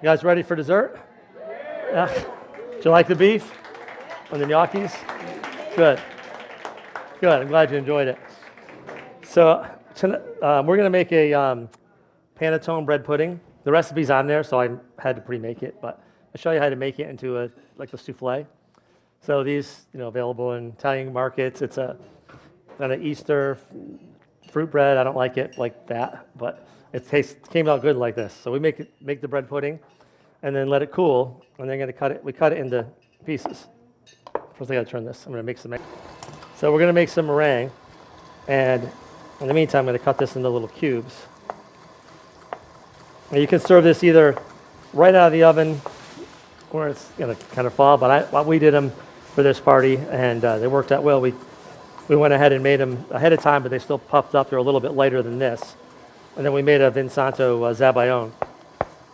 You guys ready for dessert? Yeah. Did you like the beef and the gnocchis? Good. Good. I'm glad you enjoyed it. So we're going to make a panettone bread pudding. The recipe's on there, so I had to pre-make it, but I'll show you how to make it into a souffle. So these, available in Italian markets. It's a kind of Easter fruit bread. I don't like it like that, but it came out good like this. So we make the bread pudding, and then let it cool, and then we cut it into pieces. First I got to turn this. I'm going to make some. So we're going to make some meringue, and in the meantime, I'm going to cut this into little cubes. And you can serve this either right out of the oven, or it's going to kind of fall. But we did them for this party, and they worked out well. We went ahead and made them ahead of time, but they still puffed up. They're a little bit lighter than this. And then we made a Vinsanto Zabaione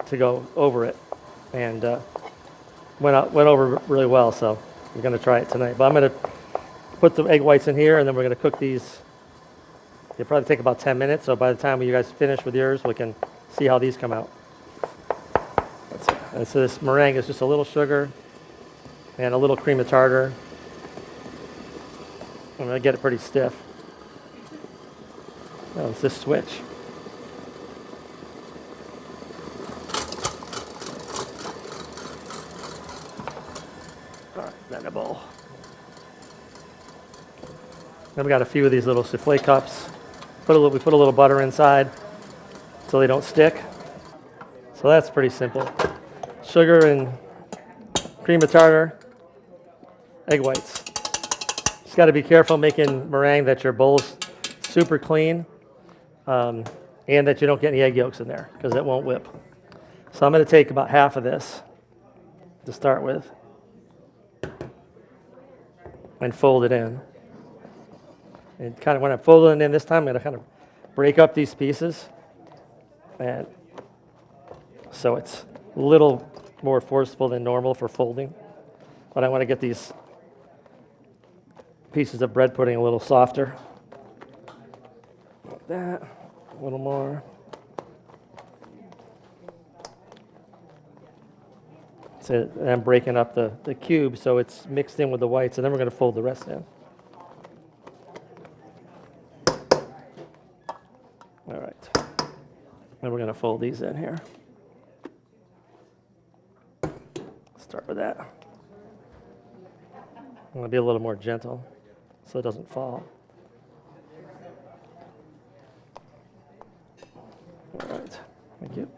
to go over it, and went over really well. So we're going to try it tonight. But I'm going to put the egg whites in here, and then we're going to cook these. It'll probably take about 10 minutes. So by the time you guys finish with yours, we can see how these come out. That's it. And so this meringue is just a little sugar and a little cream of tartar. I'm going to get it pretty stiff. Oh, it's this switch. All right, that in a bowl. Then we got a few of these little souffle cups. We put a little butter inside so they don't stick. So that's pretty simple. Sugar and cream of tartar, egg whites. Just got to be careful making meringue that your bowl's super clean, and that you don't get any egg yolks in there, because it won't whip. So I'm going to take about half of this to start with and fold it in. And kind of when I'm folding it in this time, I'm going to kind of break up these pieces, and so it's a little more forceful than normal for folding. But I want to get these pieces of bread pudding a little softer. Like that, a little more. So I'm breaking up the cube so it's mixed in with the whites, and then we're going to fold the rest in. All right. Then we're going to fold these in here. Start with that. I'm going to be a little more gentle so it doesn't fall. All right. Thank you.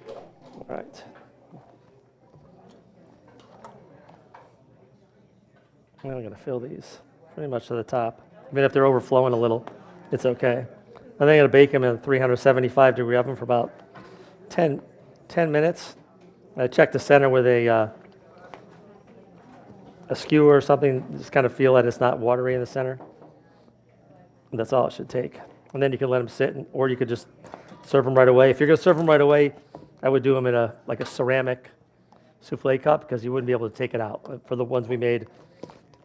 All right. Now I'm going to fill these pretty much to the top. I mean, if they're overflowing a little, it's okay. And then I'm going to bake them in a 375-degree oven for about 10 minutes. I check the center with a skewer or something, just kind of feel that it's not watery in the center. And that's all it should take. And then you can let them sit, or you could just serve them right away. If you're going to serve them right away, I would do them in a ceramic souffle cup, because you wouldn't be able to take it out. For the ones we made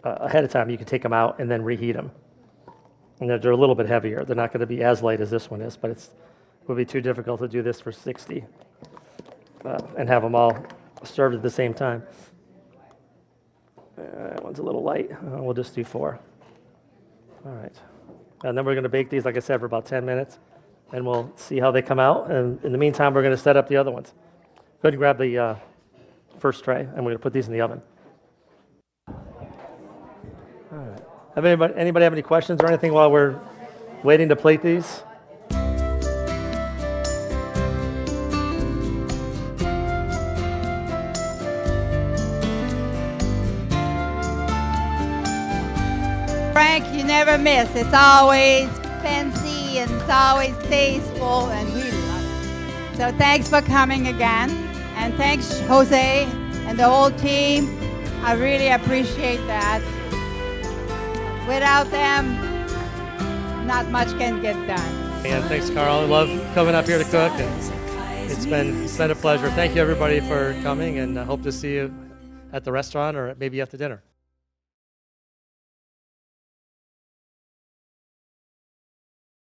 ahead of time, you could take them out and then reheat them. And they're a little bit heavier. They're not going to be as light as this one is, but it would be too difficult to do this for 60 and have them all served at the same time. That one's a little light. We'll just do 4. All right. And then we're going to bake these, like I said, for about 10 minutes, and we'll see how they come out. And in the meantime, we're going to set up the other ones. Go ahead and grab the first tray, and we're going to put these in the oven. All right. Anybody have any questions or anything while we're waiting to plate these? Frank, you never miss. It's always fancy and it's always tasteful, and we love it. So thanks for coming again, and thanks Jose and the whole team. I really appreciate that. Without them, not much can get done. And thanks, Carl. I love coming up here to cook, and it's been a pleasure. Thank you, everybody, for coming, and I hope to see you at the restaurant or maybe after dinner.